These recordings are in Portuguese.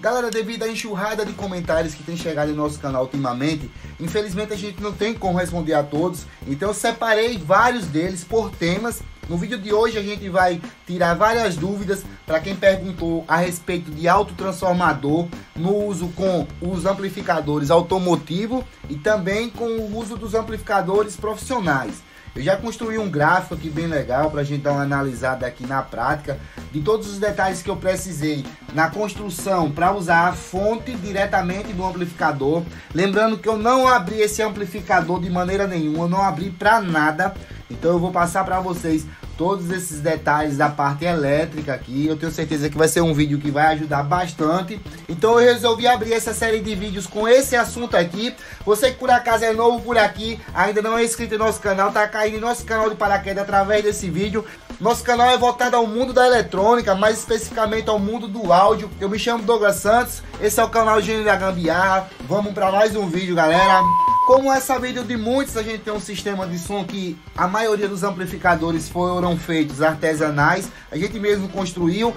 Galera, devido à enxurrada de comentários que tem chegado em nosso canal ultimamente, infelizmente a gente não tem como responder a todos, então eu separei vários deles por temas. No vídeo de hoje a gente vai tirar várias dúvidas para quem perguntou a respeito de autotransformador no uso com os amplificadores automotivos e também com o uso dos amplificadores profissionais. Eu já construí um gráfico aqui bem legal para a gente dar uma analisada aqui na prática de todos os detalhes que eu precisei na construção para usar a fonte diretamente do amplificador. Lembrando que eu não abri esse amplificador de maneira nenhuma, eu não abri para nada. Então eu vou passar para vocês todos esses detalhes da parte elétrica aqui. Eu tenho certeza que vai ser um vídeo que vai ajudar bastante. Então eu resolvi abrir essa série de vídeos com esse assunto aqui. Você que por acaso é novo por aqui, ainda não é inscrito no nosso canal, tá caindo em nosso canal de paraquedas através desse vídeo. Nosso canal é voltado ao mundo da eletrônica, mais especificamente ao mundo do áudio. Eu me chamo Douglas Santos, esse é o canal Gênio da Gambiarra. Vamos para mais um vídeo, galera. Como é sabido de muitos, a gente tem um sistema de som que a maioria dos amplificadores foram feitos artesanais, a gente mesmo construiu.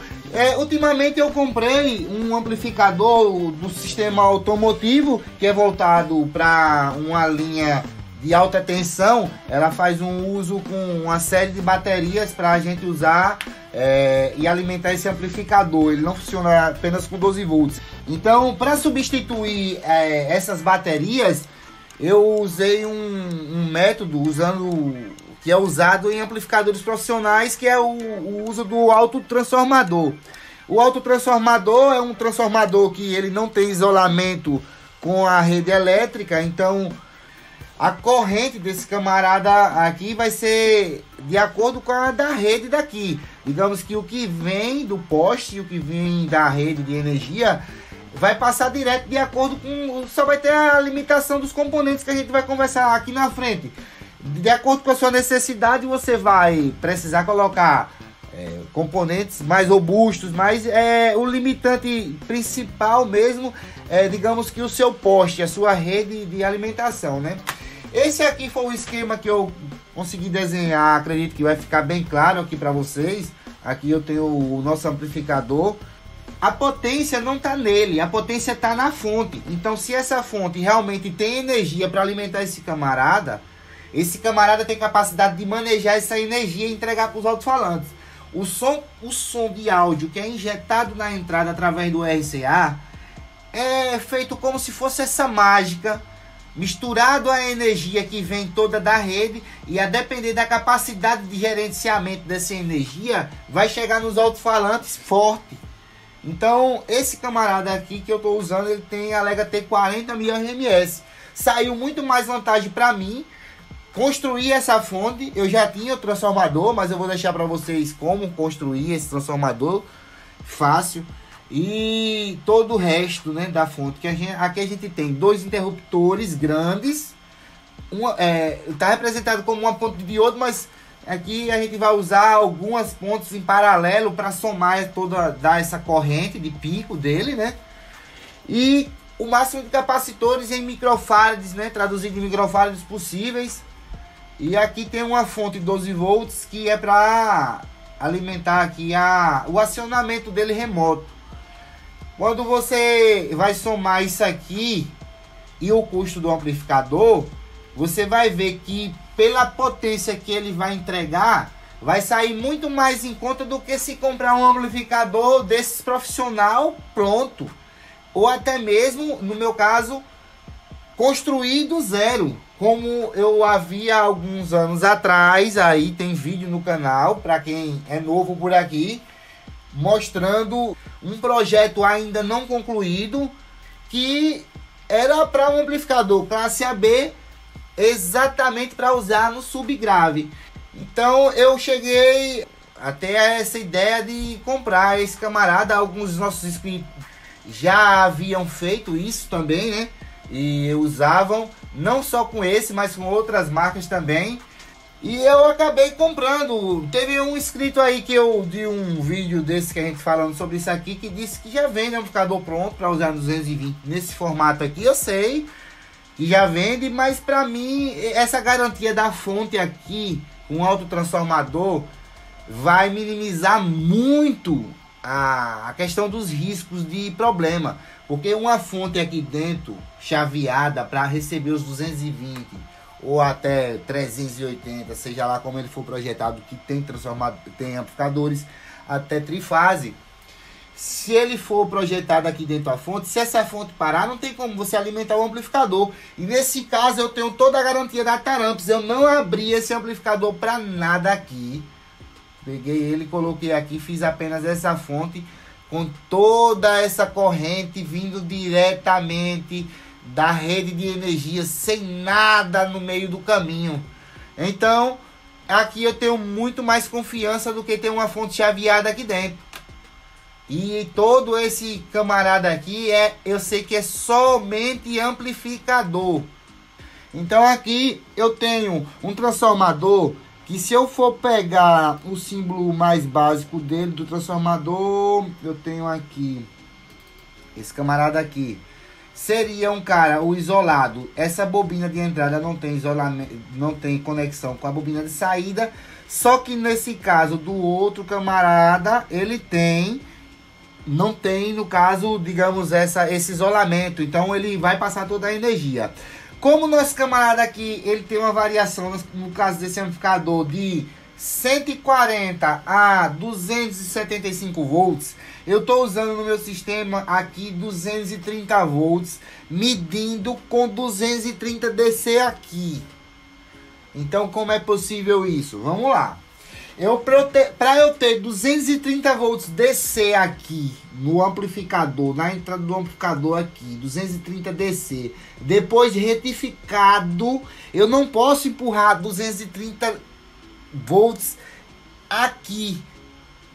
Ultimamente eu comprei um amplificador do sistema automotivo, que é voltado para uma linha de alta tensão. Ela faz um uso com uma série de baterias para a gente usar e alimentar esse amplificador. Ele não funciona apenas com 12 volts. Então, para substituir essas baterias, eu usei um método que é usado em amplificadores profissionais, que é o uso do autotransformador. O autotransformador é um transformador que ele não tem isolamento com a rede elétrica, então a corrente desse camarada aqui vai ser de acordo com a da rede daqui. Digamos que o que vem do poste e o que vem da rede de energia vai passar direto de acordo com... Só vai ter a limitação dos componentes que a gente vai conversar aqui na frente. De acordo com a sua necessidade, você vai precisar colocar componentes mais robustos, mas o limitante principal mesmo digamos que o seu poste, a sua rede de alimentação, né? Esse aqui foi o esquema que eu consegui desenhar, acredito que vai ficar bem claro aqui para vocês. Aqui eu tenho o nosso amplificador. A potência não está nele, a potência está na fonte. Então, se essa fonte realmente tem energia para alimentar esse camarada tem capacidade de manejar essa energia e entregar para os alto-falantes. O som de áudio que é injetado na entrada através do RCA é feito como se fosse essa mágica, misturado à energia que vem toda da rede, e a depender da capacidade de gerenciamento dessa energia, vai chegar nos alto-falantes forte. Então, esse camarada aqui que eu estou usando, ele alega ter 40.000 RMS. Saiu muito mais vantagem para mim construir essa fonte. Eu já tinha o transformador, mas eu vou deixar para vocês como construir esse transformador fácil. E todo o resto, né, da fonte. Aqui a gente tem dois interruptores grandes. Está representado como uma ponte de diodo, mas aqui a gente vai usar algumas pontes em paralelo para somar dar essa corrente de pico dele, né? E o máximo de capacitores em microfarads, né? Traduzido em microfarads possíveis. E aqui tem uma fonte de 12 volts que é para alimentar aqui o acionamento dele remoto. Quando você vai somar isso aqui e o custo do amplificador, você vai ver que pela potência que ele vai entregar, vai sair muito mais em conta do que se comprar um amplificador desses profissional pronto. Ou até mesmo, no meu caso, construir do zero. Como eu havia alguns anos atrás, aí tem vídeo no canal, para quem é novo por aqui, mostrando um projeto ainda não concluído, que era para um amplificador classe AB, exatamente para usar no subgrave. Então eu cheguei até essa ideia de comprar esse camarada. Alguns dos nossos inscritos já haviam feito isso também, né? E usavam não só com esse, mas com outras marcas também. E eu acabei comprando. Teve um inscrito aí que eu vi um vídeo desse que a gente falando sobre isso aqui, que disse que já vende amplificador pronto para usar no 220 nesse formato aqui. Eu sei que já vende, mas para mim essa garantia da fonte aqui, um autotransformador, vai minimizar muito a questão dos riscos de problema, porque uma fonte aqui dentro chaveada para receber os 220 ou até 380, seja lá como ele for projetado, que tem amplificadores até trifase. Se ele for projetado aqui dentro da fonte, se essa fonte parar, não tem como você alimentar o amplificador. E nesse caso eu tenho toda a garantia da Taramps. Eu não abri esse amplificador para nada aqui. Peguei ele, coloquei aqui, fiz apenas essa fonte com toda essa corrente vindo diretamente da rede de energia, sem nada no meio do caminho. Então, aqui eu tenho muito mais confiança do que ter uma fonte chaveada aqui dentro. E todo esse camarada aqui, eu sei que é somente amplificador. Então aqui eu tenho um transformador que, se eu for pegar o símbolo mais básico dele, do transformador, eu tenho aqui, esse camarada aqui, seria o isolado. Essa bobina de entrada não tem isolamento, não tem conexão com a bobina de saída. Só que nesse caso do outro camarada, ele não tem, no caso, digamos, esse isolamento. Então ele vai passar toda a energia. Como nosso camarada aqui, ele tem uma variação, no caso desse amplificador, de 140 a 275 volts, eu estou usando no meu sistema aqui 230 volts, medindo com 230 DC aqui. Então, como é possível isso? Vamos lá. Para eu ter 230 volts DC aqui no amplificador, na entrada do amplificador aqui, 230 DC, depois de retificado, eu não posso empurrar 230 volts aqui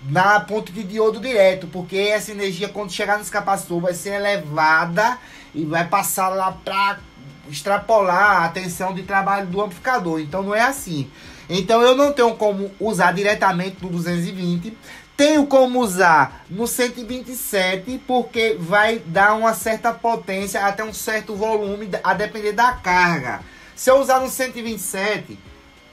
na ponte de diodo direto, porque essa energia, quando chegar nesse capacitor, vai ser elevada e vai passar lá para extrapolar a tensão de trabalho do amplificador. Então não é assim. Então eu não tenho como usar diretamente no 220. Tenho como usar no 127, porque vai dar uma certa potência até um certo volume, a depender da carga. Se eu usar no 127,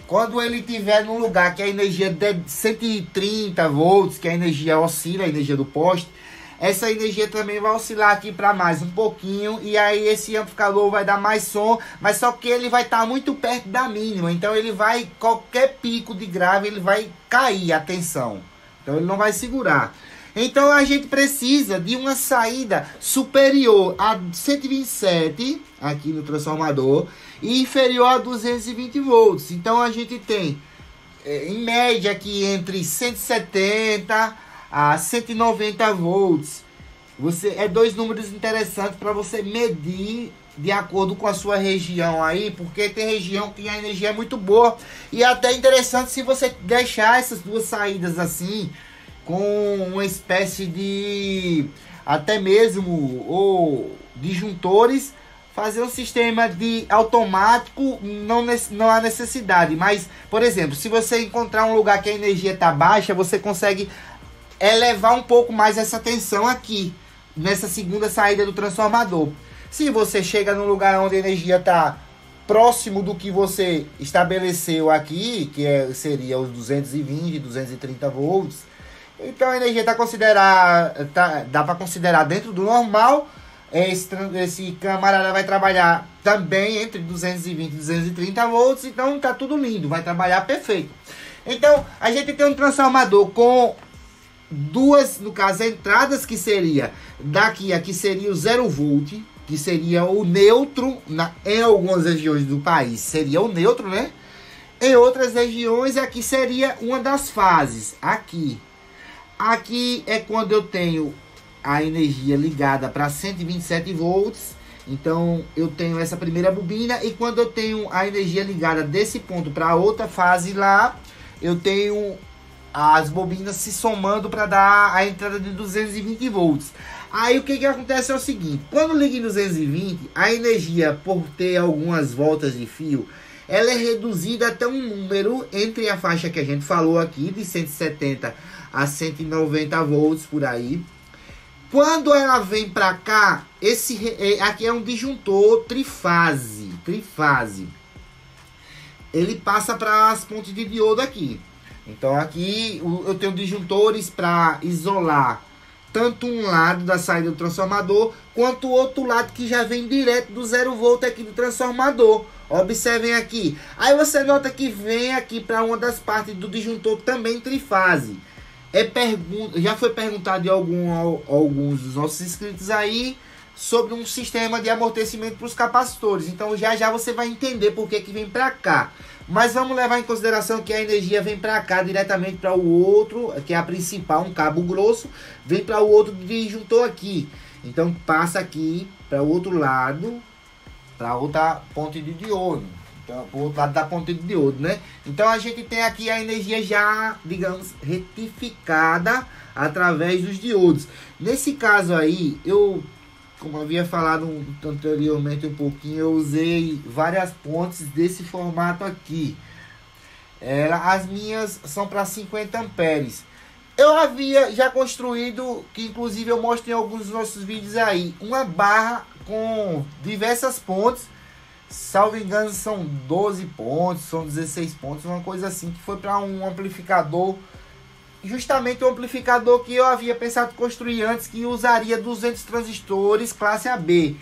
quando ele estiver num lugar que a energia de 130 volts, que a energia oscila, a energia do poste, essa energia também vai oscilar aqui para mais um pouquinho. E aí esse amplificador vai dar mais som, mas só que ele vai estar muito perto da mínima. Então ele vai, qualquer pico de grave, ele vai cair a tensão. Então ele não vai segurar. Então a gente precisa de uma saída superior a 127 aqui no transformador e inferior a 220 volts. Então a gente tem, em média, aqui entre 170 a 190 volts. Dois números interessantes para você medir de acordo com a sua região aí, porque tem região que a energia é muito boa. E é até interessante se você deixar essas duas saídas assim, com uma espécie de, até mesmo, ou disjuntores, fazer um sistema de automático. Não há necessidade, mas, por exemplo, se você encontrar um lugar que a energia está baixa, você consegue elevar um pouco mais essa tensão aqui, nessa segunda saída do transformador. Se você chega num lugar onde a energia está próximo do que você estabeleceu aqui, que seria os 220, 230 volts, então a energia está considerada, dá para considerar dentro do normal. Esse camarada vai trabalhar também entre 220 e 230 volts, então tá tudo lindo, vai trabalhar perfeito. Então a gente tem um transformador com duas, no caso, entradas, que seria daqui, aqui seria o 0 volt, que seria o neutro, em algumas regiões do país seria o neutro, né? Em outras regiões aqui seria uma das fases. Aqui é quando eu tenho a energia ligada para 127 volts. Então eu tenho essa primeira bobina, e quando eu tenho a energia ligada desse ponto para outra fase lá, eu tenho as bobinas se somando para dar a entrada de 220 volts. Aí o que acontece é o seguinte: quando liga em 220, a energia, por ter algumas voltas de fio, ela é reduzida até um número entre a faixa que a gente falou aqui, de 170 a 190 volts por aí. Quando ela vem para cá, aqui é um disjuntor trifase. Ele passa para as pontes de diodo aqui. Então aqui eu tenho disjuntores para isolar tanto um lado da saída do transformador, quanto o outro lado que já vem direto do 0 volt aqui do transformador. Observem aqui. Aí você nota que vem aqui para uma das partes do disjuntor também trifase. Já foi perguntado de alguns dos nossos inscritos aí sobre um sistema de amortecimento para os capacitores. Então já já você vai entender por que vem para cá. Mas vamos levar em consideração que a energia vem para cá diretamente para o outro, que é a principal, um cabo grosso, vem para o outro disjuntor aqui. Então passa aqui para o outro lado, para outra ponte de diodo. Então, para o outro lado da ponte de diodo, né? Então a gente tem aqui a energia já, digamos, retificada através dos diodos. Nesse caso aí, como eu havia falado anteriormente um pouquinho, eu usei várias pontes desse formato aqui. As minhas são para 50 amperes. Eu havia já construído, que inclusive eu mostro em alguns dos nossos vídeos aí, uma barra com diversas pontes. Salvo engano, são 12 pontos, são 16 pontos, uma coisa assim, que foi para um amplificador. Justamente o amplificador que eu havia pensado construir antes, que usaria 200 transistores classe AB.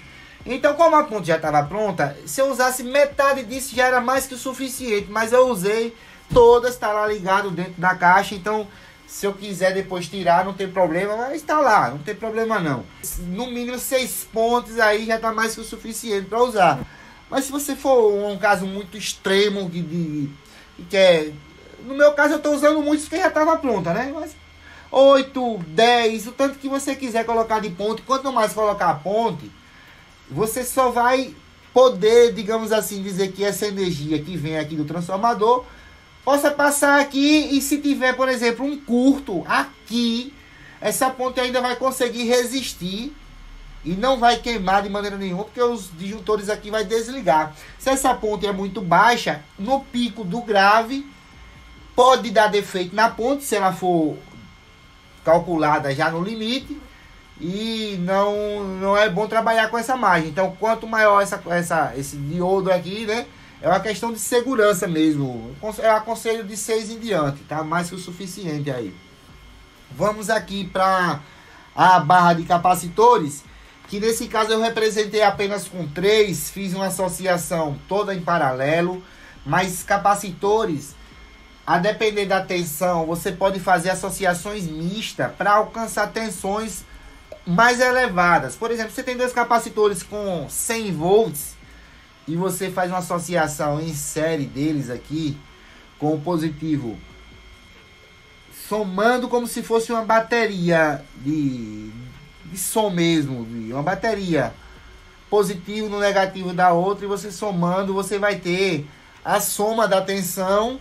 Então, como a ponte já estava pronta, se eu usasse metade disso já era mais que o suficiente. Mas eu usei todas, está lá ligado dentro da caixa. Então, se eu quiser depois tirar, não tem problema, mas está lá, não tem problema não. No mínimo 6 pontos aí já está mais que o suficiente para usar. Mas se você for um caso muito extremo, no meu caso eu estou usando muitos porque já estava pronta, né? Mas 8, 10, o tanto que você quiser colocar de ponte. Quanto mais colocar a ponte, você só vai poder, digamos assim, dizer que essa energia que vem aqui do transformador possa passar aqui. E se tiver, por exemplo, um curto aqui, essa ponte ainda vai conseguir resistir e não vai queimar de maneira nenhuma, porque os disjuntores aqui vai desligar. Se essa ponte é muito baixa, no pico do grave, pode dar defeito na ponte, se ela for calculada já no limite, e não é bom trabalhar com essa margem. Então, quanto maior esse diodo aqui, né, é uma questão de segurança mesmo. Eu aconselho de 6 em diante, tá? Mais que o suficiente aí. Vamos aqui para a barra de capacitores, que nesse caso eu representei apenas com 3, fiz uma associação toda em paralelo, mas capacitores, a depender da tensão, você pode fazer associações mistas para alcançar tensões mais elevadas. Por exemplo, você tem 2 capacitores com 100 volts e você faz uma associação em série deles aqui com o positivo somando como se fosse uma bateria de som mesmo, uma bateria positivo no negativo da outra, e você somando, você vai ter a soma da tensão,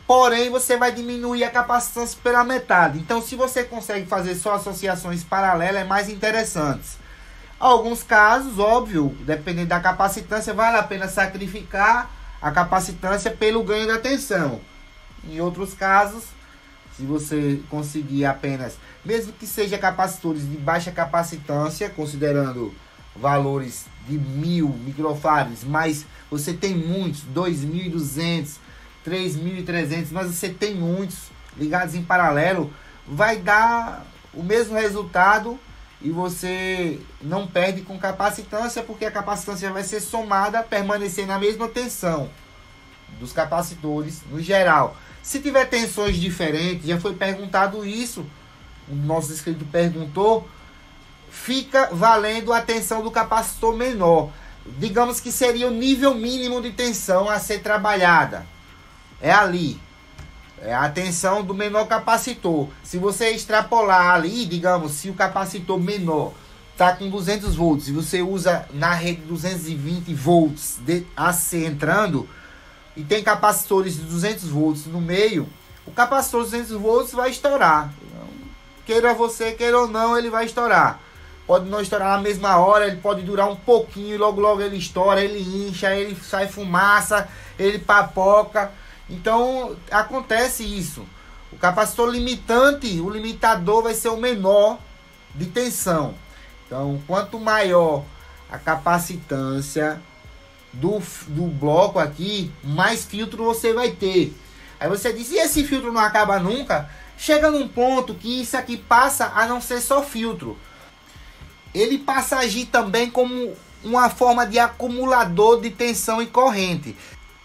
porém você vai diminuir a capacitância pela metade. Então, se você consegue fazer só associações paralelas, é mais interessante. Alguns casos, óbvio, dependendo da capacitância, vale a pena sacrificar a capacitância pelo ganho da tensão. Em outros casos, se você conseguir apenas, mesmo que seja capacitores de baixa capacitância, considerando valores de 1000 microfarads, mas você tem muitos, 2200, 3300, mas você tem muitos ligados em paralelo, vai dar o mesmo resultado e você não perde com capacitância, porque a capacitância vai ser somada, permanecer na mesma tensão dos capacitores no geral. Se tiver tensões diferentes, já foi perguntado isso, o nosso inscrito perguntou, fica valendo a tensão do capacitor menor. Digamos que seria o nível mínimo de tensão a ser trabalhada. É ali. É a tensão do menor capacitor. Se você extrapolar ali, digamos, se o capacitor menor está com 200 volts e você usa na rede 220 volts de AC entrando, e tem capacitores de 200 volts no meio, o capacitor de 200 volts vai estourar. Queira você, queira ou não, ele vai estourar. Pode não estourar na mesma hora, ele pode durar um pouquinho, logo ele estoura, ele incha, ele sai fumaça, ele papoca. Então, acontece isso. O capacitor limitante, o limitador vai ser o menor de tensão. Então, quanto maior a capacitância do bloco aqui, mais filtro você vai ter. Aí você diz, e esse filtro não acaba nunca? Chega num ponto que isso aqui passa a não ser só filtro. Ele passa a agir também como uma forma de acumulador de tensão e corrente.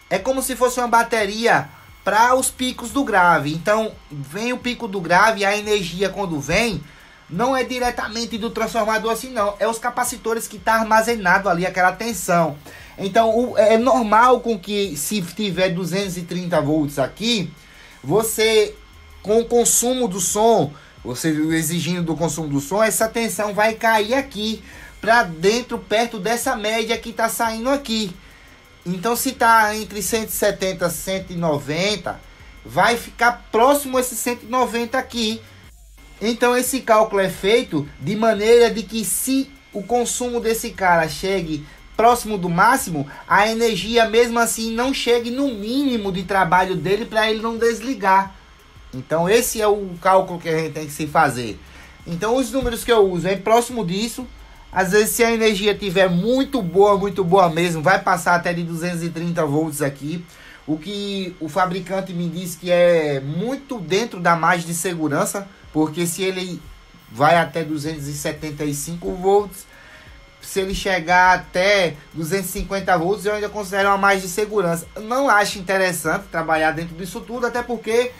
É como se fosse uma bateria para os picos do grave. Então, vem o pico do grave, a energia quando vem, não é diretamente do transformador assim não. É os capacitores que está armazenado ali, aquela tensão. Então, é normal com que se tiver 230 volts aqui, você, com o consumo do som, você exigindo do consumo do som, essa tensão vai cair aqui, para dentro, perto dessa média que está saindo aqui. Então, se está entre 170 e 190, vai ficar próximo a esse 190 aqui. Então, esse cálculo é feito de maneira de que se o consumo desse cara chegue próximo do máximo, a energia mesmo assim não chegue no mínimo de trabalho dele para ele não desligar. Então, esse é o cálculo que a gente tem que se fazer. Então, os números que eu uso é próximo disso. Às vezes, se a energia tiver muito boa mesmo, vai passar até de 230 volts aqui. O que o fabricante me diz que é muito dentro da margem de segurança, porque se ele vai até 275 volts, se ele chegar até 250 volts, eu ainda considero uma margem de segurança. Não acho interessante trabalhar dentro disso tudo, até porque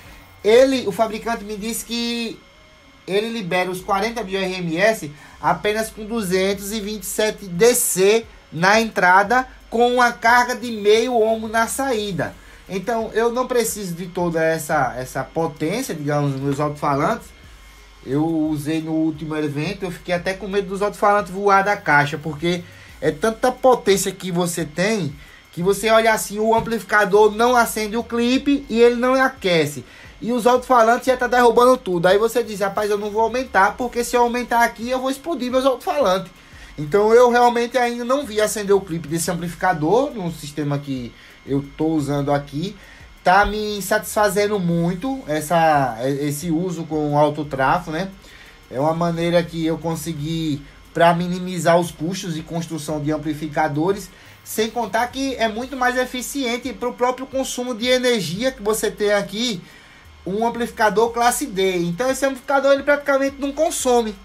o fabricante me disse que ele libera os 40 bioRMS apenas com 227 DC na entrada, com uma carga de meio ohmo na saída. Então eu não preciso de toda essa potência, digamos, nos meus alto-falantes. Eu usei no último evento, eu fiquei até com medo dos alto-falantes voar da caixa, porque é tanta potência que você tem, que você olha assim, o amplificador não acende o clipe e ele não aquece. E os alto-falantes já tá derrubando tudo. Aí você diz, rapaz, eu não vou aumentar, porque se eu aumentar aqui, eu vou explodir meus alto-falantes. Então eu realmente ainda não vi acender o clipe desse amplificador, no sistema que eu tô usando aqui. Tá me satisfazendo muito esse uso com alto trafo, né? É uma maneira que eu consegui para minimizar os custos de construção de amplificadores, sem contar que é muito mais eficiente para o próprio consumo de energia que você tem aqui, um amplificador classe D. Então esse amplificador ele praticamente não consome,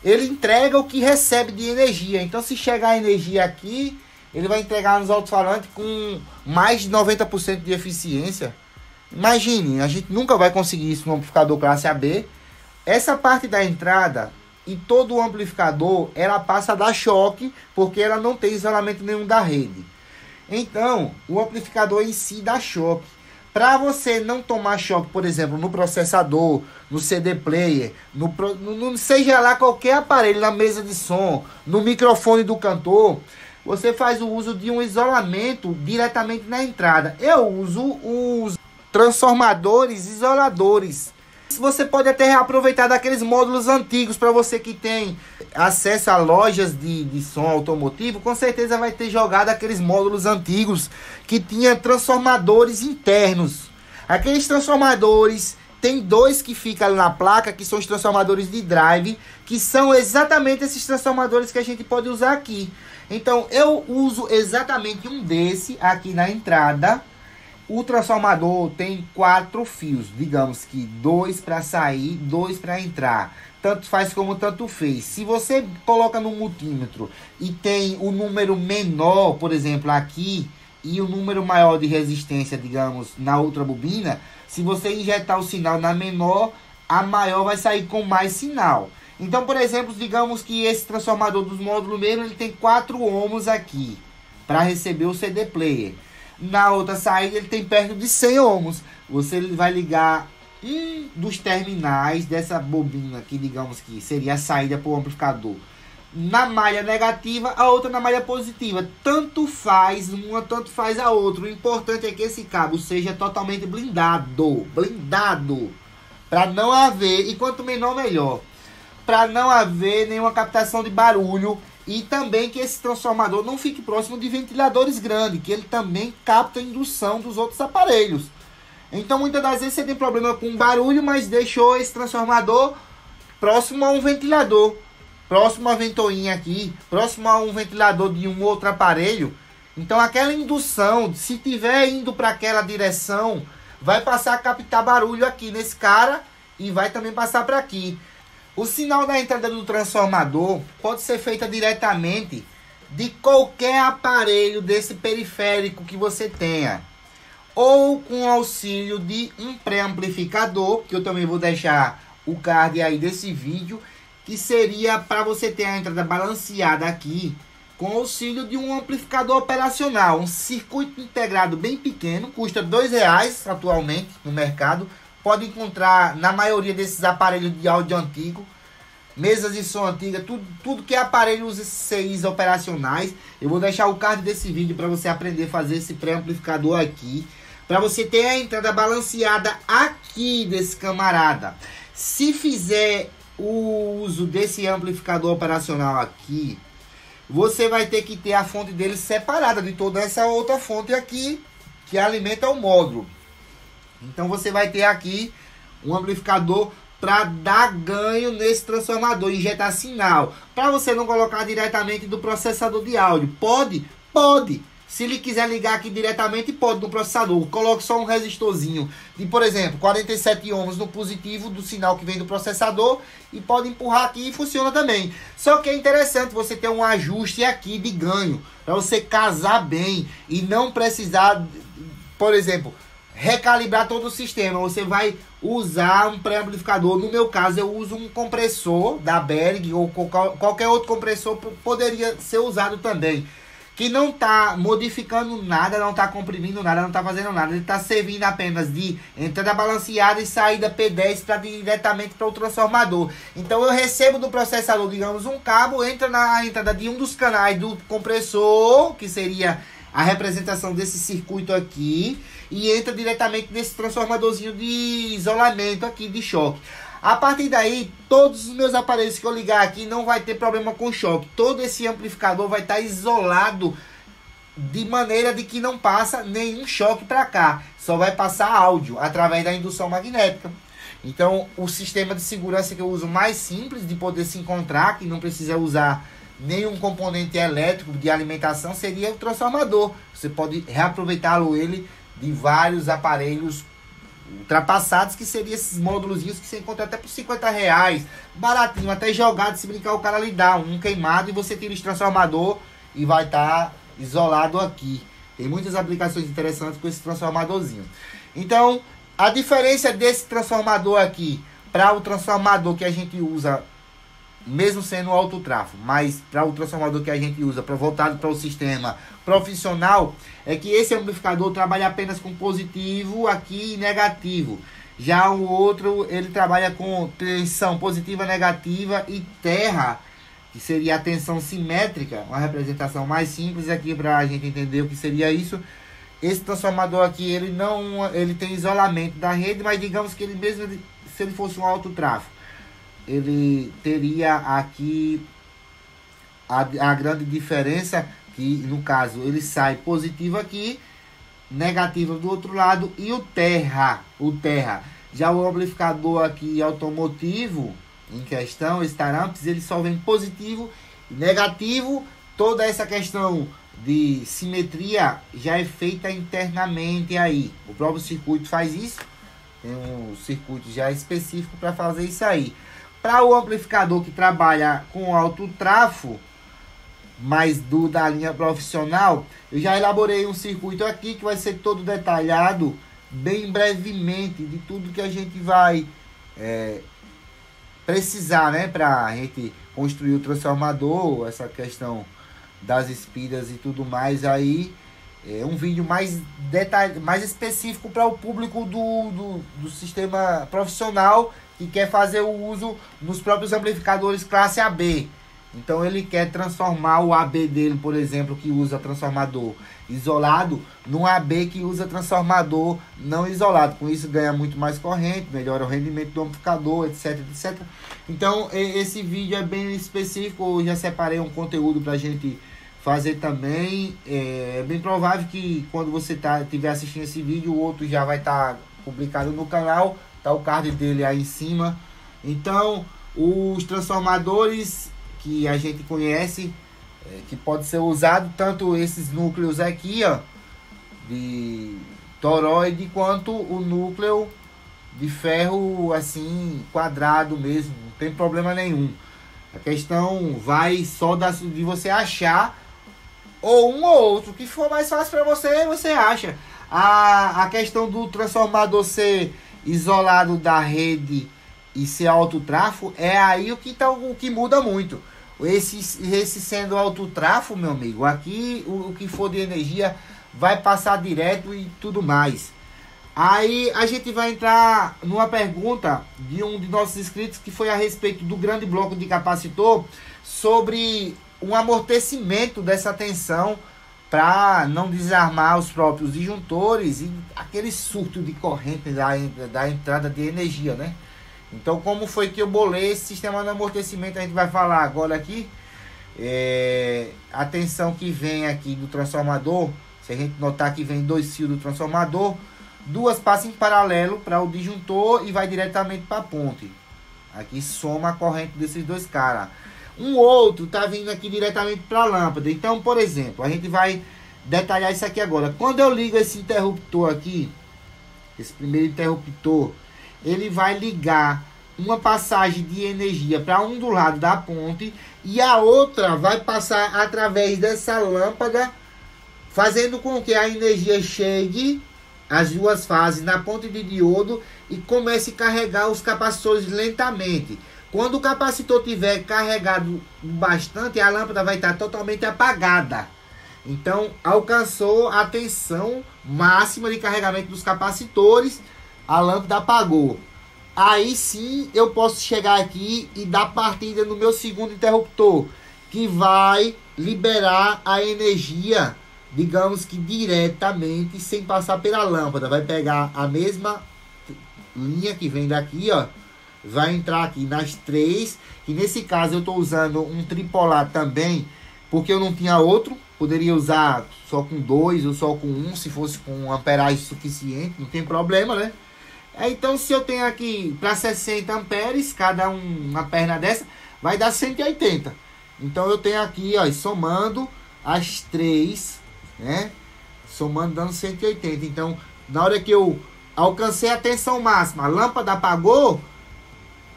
ele entrega o que recebe de energia. Então se chegar a energia aqui, ele vai entregar nos alto-falantes com mais de 90% de eficiência. Imagine, a gente nunca vai conseguir isso no amplificador classe AB. Essa parte da entrada e todo o amplificador, ela passa a dar choque, porque ela não tem isolamento nenhum da rede. Então, o amplificador em si dá choque. Para você não tomar choque, por exemplo, no processador, no CD player, seja lá qualquer aparelho, na mesa de som, no microfone do cantor, você faz o uso de um isolamento diretamente na entrada. Eu uso os transformadores isoladores. Você pode até reaproveitar daqueles módulos antigos. Para você que tem acesso a lojas de som automotivo, com certeza vai ter jogado aqueles módulos antigos que tinha transformadores internos. Aqueles transformadores, tem dois que ficam ali na placa, que são os transformadores de drive, que são exatamente esses transformadores que a gente pode usar aqui. Então eu uso exatamente um desse aqui na entrada. O transformador tem 4 fios, digamos que 2 para sair, 2 para entrar. Tanto faz como tanto fez. Se você coloca no multímetro e tem o número menor, por exemplo, aqui, e o número maior de resistência, digamos, na outra bobina, se você injetar o sinal na menor, a maior vai sair com mais sinal. Então, por exemplo, digamos que esse transformador dos módulos mesmo, ele tem 4 ohms aqui, para receber o CD player. Na outra saída ele tem perto de 100 ohms. Você vai ligar um dos terminais dessa bobina aqui, digamos que seria a saída para o amplificador, na malha negativa, a outra na malha positiva. Tanto faz uma, tanto faz a outra. O importante é que esse cabo seja totalmente blindado. Blindado. Para não haver, e quanto menor melhor, para não haver nenhuma captação de barulho. E também que esse transformador não fique próximo de ventiladores grandes, que ele também capta a indução dos outros aparelhos. Então muitas das vezes você tem problema com barulho, mas deixou esse transformador próximo a um ventilador, próximo a ventoinha aqui, próximo a um ventilador de um outro aparelho. Então aquela indução, se tiver indo para aquela direção, vai passar a captar barulho aqui nesse cara e vai também passar para aqui. O sinal da entrada do transformador pode ser feita diretamente de qualquer aparelho desse periférico que você tenha, ou com auxílio de um pré-amplificador, que eu também vou deixar o card aí desse vídeo, que seria para você ter a entrada balanceada aqui, com auxílio de um amplificador operacional, um circuito integrado bem pequeno, custa R$2 atualmente no mercado. Pode encontrar na maioria desses aparelhos de áudio antigo, mesas de som antiga, tudo que é aparelho usa esses CIs operacionais. Eu vou deixar o card desse vídeo para você aprender a fazer esse pré-amplificador aqui, para você ter a entrada balanceada aqui desse camarada. Se fizer o uso desse amplificador operacional aqui, você vai ter que ter a fonte dele separada de toda essa outra fonte aqui que alimenta o módulo. Então você vai ter aqui um amplificador para dar ganho nesse transformador, injetar sinal, para você não colocar diretamente do processador de áudio. Pode. Se ele quiser ligar aqui diretamente, pode no processador. Coloque só um resistorzinho de, por exemplo, 47 ohms no positivo do sinal que vem do processador e pode empurrar aqui e funciona também. Só que é interessante você ter um ajuste aqui de ganho, para você casar bem e não precisar, por exemplo, recalibrar todo o sistema. Você vai usar um pré-amplificador. No meu caso, eu uso um compressor da Berg ou qualquer outro compressor poderia ser usado também, que não está modificando nada, não está comprimindo nada, não está fazendo nada. Ele está servindo apenas de entrada balanceada e saída P10 para diretamente para o transformador. Então eu recebo do processador, digamos, um cabo, entra na entrada de um dos canais do compressor, que seria a representação desse circuito aqui, e entra diretamente nesse transformadorzinho de isolamento aqui, de choque. A partir daí, todos os meus aparelhos que eu ligar aqui não vai ter problema com choque. Todo esse amplificador vai estar isolado de maneira de que não passa nenhum choque para cá. Só vai passar áudio através da indução magnética. Então, o sistema de segurança que eu uso mais simples de poder se encontrar, que não precisa usar nenhum componente elétrico de alimentação, seria o transformador. Você pode reaproveitá-lo ele de vários aparelhos ultrapassados, que seriam esses módulozinhos que você encontra até por R$50, baratinho, até jogado, se brincar o cara lhe dá um queimado e você tira esse transformador e vai estar isolado aqui. Tem muitas aplicações interessantes com esse transformadorzinho. Então, a diferença desse transformador aqui para o transformador que a gente usa, mesmo sendo alto tráfego, mas para o transformador que a gente usa voltado para o sistema profissional, é que esse amplificador trabalha apenas com positivo aqui e negativo. Já o outro, ele trabalha com tensão positiva, negativa e terra, que seria a tensão simétrica, uma representação mais simples aqui para a gente entender o que seria isso. Esse transformador aqui, ele tem isolamento da rede, mas digamos que ele mesmo, se ele fosse um alto tráfego, ele teria aqui a grande diferença, que no caso ele sai positivo aqui, negativo do outro lado, e o terra. Já o amplificador aqui automotivo em questão, esse Taramps, ele só vem positivo e negativo. Toda essa questão de simetria já é feita internamente aí. O próprio circuito faz isso. Tem um circuito já específico para fazer isso aí. Para o amplificador que trabalha com alto trafo, mas da linha profissional, eu já elaborei um circuito aqui que vai ser todo detalhado bem brevemente de tudo que a gente vai precisar, né, para a gente construir o transformador, essa questão das espiras e tudo mais. Aí é um vídeo mais específico para o público do sistema profissional que quer fazer o uso nos próprios amplificadores classe AB. Então ele quer transformar o AB dele, por exemplo, que usa transformador isolado, num AB que usa transformador não isolado. Com isso ganha muito mais corrente, melhora o rendimento do amplificador, etc, etc. Então esse vídeo é bem específico. Eu já separei um conteúdo para a gente fazer também. É bem provável que quando você estiver assistindo esse vídeo, o outro já vai estar publicado no canal. Tá o card dele aí em cima. Então, os transformadores que a gente conhece, que pode ser usado, tanto esses núcleos aqui, ó, toroide quanto o núcleo de ferro assim quadrado mesmo, não tem problema nenhum. A questão vai só de você achar ou um ou outro, que for mais fácil para você, você acha. A questão do transformador ser isolado da rede e ser autotrafo, é aí o que muda muito. Esse sendo autotrafo, meu amigo, aqui o que for de energia vai passar direto e tudo mais. Aí a gente vai entrar numa pergunta de um de nossos inscritos que foi a respeito do grande bloco de capacitor, sobre um amortecimento dessa tensão para não desarmar os próprios disjuntores e aquele surto de corrente da entrada de energia, né? Então, como foi que eu bolei esse sistema de amortecimento, a gente vai falar agora aqui. A tensão que vem aqui do transformador, se a gente notar que vem 2 fios do transformador, 2 passam em paralelo para o disjuntor e vai diretamente para a ponte. Aqui soma a corrente desses 2 caras. Um outro tá vindo aqui diretamente para a lâmpada. Então, por exemplo, a gente vai detalhar isso aqui agora. Quando eu ligo esse interruptor aqui, esse primeiro interruptor, ele vai ligar uma passagem de energia para um do lado da ponte e a outra vai passar através dessa lâmpada, fazendo com que a energia chegue as 2 fases na ponte de diodo e comece a carregar os capacitores lentamente. Quando o capacitor tiver carregado bastante, a lâmpada vai estar totalmente apagada. Então, alcançou a tensão máxima de carregamento dos capacitores, a lâmpada apagou. Aí sim eu posso chegar aqui e dar partida no meu segundo interruptor, que vai liberar a energia, digamos que diretamente, sem passar pela lâmpada. Vai pegar a mesma linha que vem daqui, ó, vai entrar aqui nas 3, e nesse caso eu estou usando um tripolar também, porque eu não tinha outro. Poderia usar só com 2 ou só com 1, se fosse com amperagem suficiente, não tem problema, né? Então, se eu tenho aqui para 60 amperes, cada uma perna dessa, vai dar 180. Então, eu tenho aqui, ó, somando as 3, né? Somando, dando 180. Então, na hora que eu alcancei a tensão máxima, a lâmpada apagou,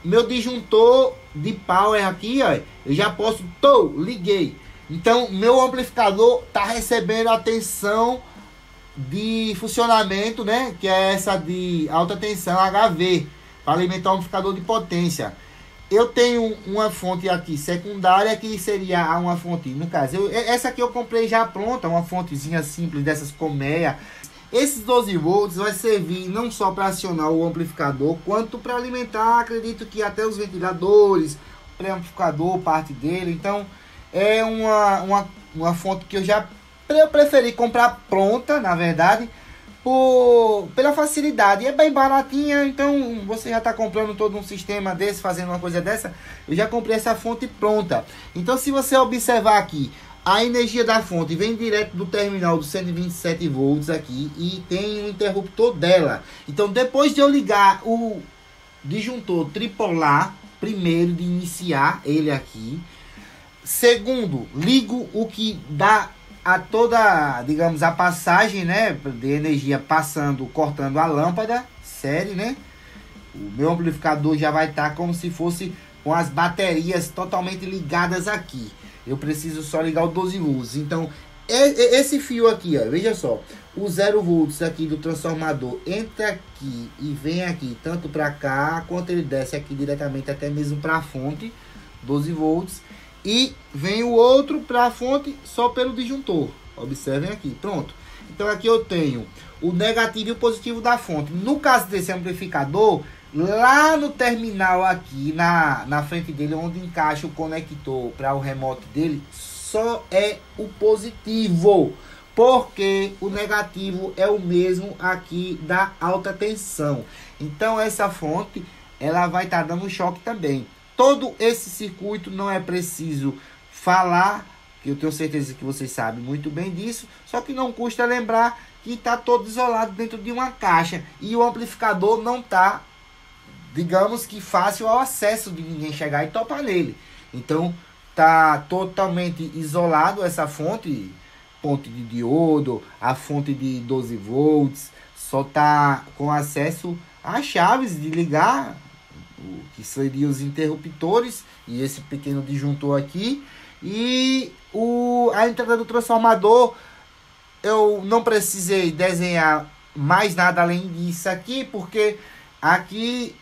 meu disjuntor de power aqui, ó, eu já posso, liguei. Então, meu amplificador tá recebendo a tensão de funcionamento, né, que é essa de alta tensão HV, para alimentar o amplificador de potência. Eu tenho uma fonte aqui secundária, que seria uma fonte, no caso, essa aqui eu comprei já pronta, uma fontezinha simples dessas colmeia. Esses 12 volts vai servir não só para acionar o amplificador, quanto para alimentar, acredito que até os ventiladores, o pré-amplificador, parte dele. Então, é uma fonte que eu preferi comprar pronta, na verdade, pela facilidade. É bem baratinha, então você já está comprando todo um sistema desse, fazendo uma coisa dessa. Eu já comprei essa fonte pronta. Então, se você observar aqui, a energia da fonte vem direto do terminal dos 127 volts aqui e tem um interruptor dela. Então, depois de eu ligar o disjuntor tripolar, primeiro de iniciar ele aqui, segundo, ligo o que dá a toda, digamos, a passagem, né, de energia passando, cortando a lâmpada, série, né? O meu amplificador já vai estar como se fosse com as baterias totalmente ligadas aqui. Eu preciso só ligar o 12 volts. Então, esse fio aqui, ó, veja só, o 0 volts aqui do transformador entra aqui e vem aqui, tanto para cá, quanto ele desce aqui diretamente até mesmo para a fonte, 12 volts. E vem o outro para a fonte só pelo disjuntor. Observem aqui, pronto. Então aqui eu tenho o negativo e o positivo da fonte. No caso desse amplificador, lá no terminal aqui, na frente dele, onde encaixa o conector para o remote dele, só é o positivo. Porque o negativo é o mesmo aqui da alta tensão. Então essa fonte, ela vai estar dando choque também. Todo esse circuito não é preciso falar, que eu tenho certeza que vocês sabem muito bem disso, só que não custa lembrar que está todo isolado dentro de uma caixa e o amplificador não está, digamos que fácil ao acesso de ninguém chegar e topar nele. Então está totalmente isolado essa fonte de diodo, a fonte de 12 volts, só tá com acesso às chaves de ligar, o que seriam os interruptores e esse pequeno disjuntor aqui. E a entrada do transformador, eu não precisei desenhar mais nada além disso aqui, porque aqui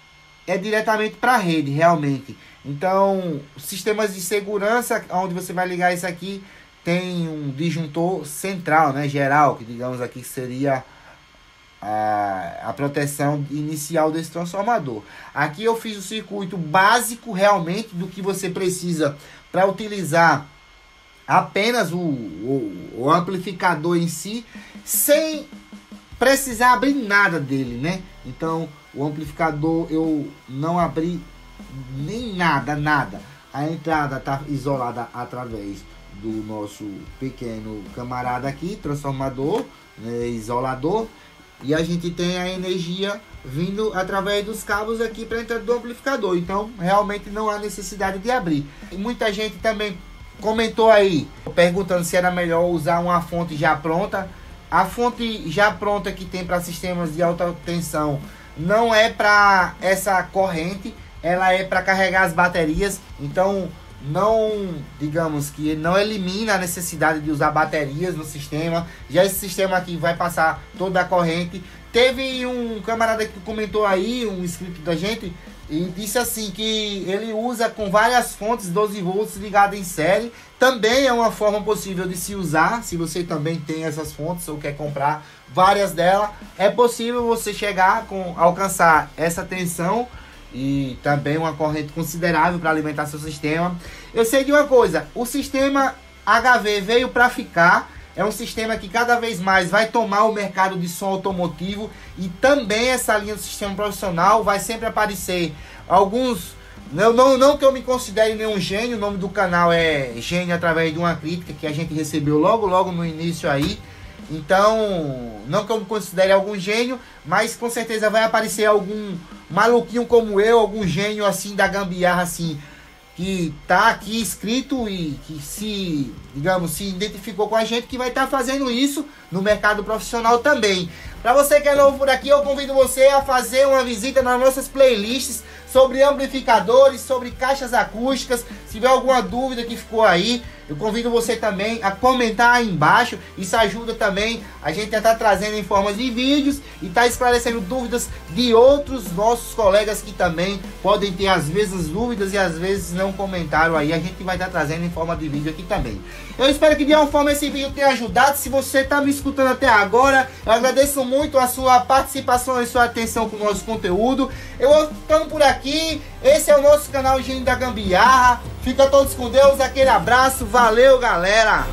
é diretamente para a rede, realmente. Então, sistemas de segurança, onde você vai ligar isso aqui, tem um disjuntor central, né, geral, que digamos aqui que seria a proteção inicial desse transformador. Aqui eu fiz o circuito básico realmente do que você precisa para utilizar apenas o amplificador em si, sem precisar abrir nada dele, né? Então o amplificador eu não abri nem nada. A entrada está isolada através do nosso pequeno camarada aqui, transformador, né, isolador. E a gente tem a energia vindo através dos cabos aqui para a entrada do amplificador. Então realmente não há necessidade de abrir. E muita gente também comentou aí, perguntando se era melhor usar uma fonte já pronta. A fonte já pronta que tem para sistemas de alta tensão não é para essa corrente, ela é para carregar as baterias. Então não, digamos que não elimina a necessidade de usar baterias no sistema. Já esse sistema aqui vai passar toda a corrente. Teve um camarada que comentou aí, um inscrito da gente, e disse assim que ele usa com várias fontes 12 volts ligadas em série. Também é uma forma possível de se usar. Se você também tem essas fontes ou quer comprar várias delas, é possível você chegar alcançar essa tensão e também uma corrente considerável para alimentar seu sistema. Eu sei de uma coisa, o sistema HV veio para ficar. É um sistema que cada vez mais vai tomar o mercado de som automotivo, e também essa linha do sistema profissional vai sempre aparecer alguns. Não que eu me considere nenhum gênio, o nome do canal é Gênio através de uma crítica que a gente recebeu logo no início aí. Então, não que eu me considere algum gênio, mas com certeza vai aparecer algum maluquinho como eu, algum gênio assim da gambiarra assim, que tá aqui escrito e que se identificou com a gente, que vai estar fazendo isso no mercado profissional também. Para você que é novo por aqui, eu convido você a fazer uma visita nas nossas playlists sobre amplificadores, sobre caixas acústicas. Se tiver alguma dúvida que ficou aí, eu convido você também a comentar aí embaixo. Isso ajuda também a gente a estar trazendo em forma de vídeos e estar esclarecendo dúvidas de outros nossos colegas que também podem ter as mesmas dúvidas e às vezes não comentaram aí. A gente vai estar trazendo em forma de vídeo aqui também. Eu espero que de alguma forma esse vídeo tenha ajudado. Se você está me escutando até agora, eu agradeço muito a sua participação e sua atenção com o nosso conteúdo. Eu vou ficando por aqui. Esse é o nosso canal Gênio da Gambiarra. Fica todos com Deus. Aquele abraço. Valeu, galera.